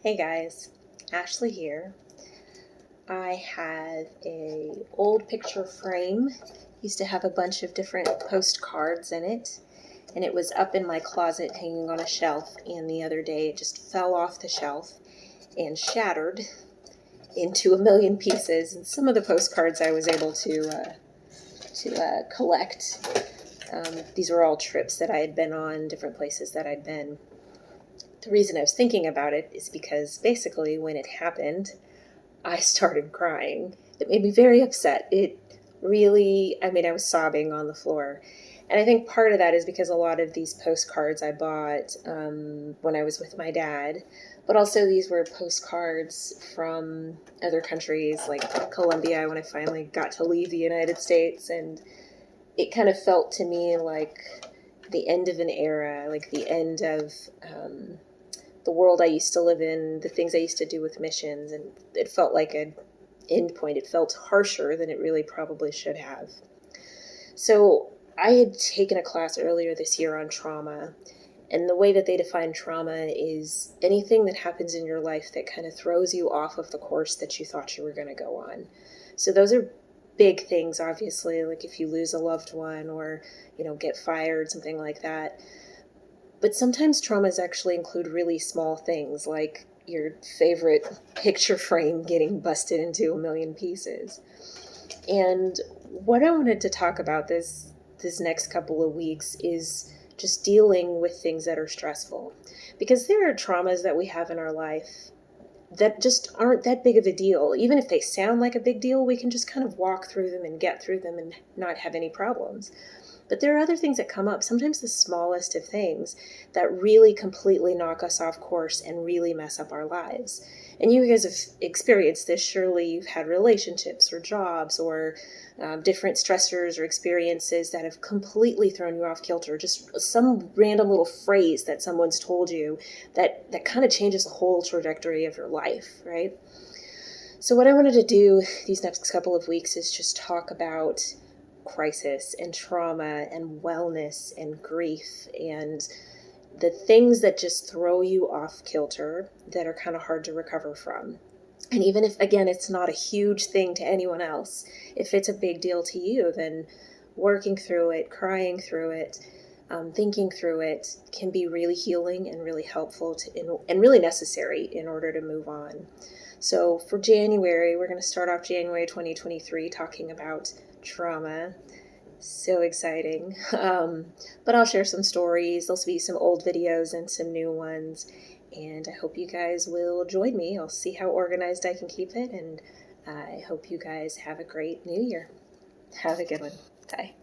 Hey guys, Ashley here. I have a old picture frame. Used to have a bunch of different postcards in it, and it was up in my closet hanging on a shelf, and the other day it just fell off the shelf and shattered into a million pieces. And some of the postcards I was able to collect. These were all trips that I had been on, different places that I'd been. The reason I was thinking about it is because basically when it happened, I started crying. It made me very upset. It really, I was sobbing on the floor. And I think part of that is because a lot of these postcards I bought when I was with my dad, but also these were postcards from other countries like Colombia when I finally got to leave the United States. And it kind of felt to me like the end of an era, like the end of the world I used to live in, the things I used to do with missions, and it felt like an end point. It felt harsher than it really probably should have. So I had taken a class earlier this year on trauma, and the way that they define trauma is anything that happens in your life that kind of throws you off of the course that you thought you were going to go on. So those are big things, obviously, like if you lose a loved one or, get fired, something like that. But sometimes traumas actually include really small things like your favorite picture frame getting busted into a million pieces. And what I wanted to talk about this next couple of weeks is just dealing with things that are stressful. Because there are traumas that we have in our life that just aren't that big of a deal. Even if they sound like a big deal, we can just kind of walk through them and get through them and not have any problems. But there are other things that come up, sometimes the smallest of things, that really completely knock us off course and really mess up our lives. And you guys have experienced this. Surely you've had relationships or jobs or different stressors or experiences that have completely thrown you off kilter. Just some random little phrase that someone's told you that kind of changes the whole trajectory of your life, right? So what I wanted to do these next couple of weeks is just talk about crisis and trauma and wellness and grief and the things that just throw you off kilter that are kind of hard to recover from. And even if, again, it's not a huge thing to anyone else, if it's a big deal to you, then working through it, crying through it, thinking through it can be really healing and really helpful and really necessary in order to move on. So for January, we're going to start off January 2023 talking about trauma. So exciting. But I'll share some stories. There'll be some old videos and some new ones. And I hope you guys will join me. I'll see how organized I can keep it. And I hope you guys have a great new year. Have a good one. Bye.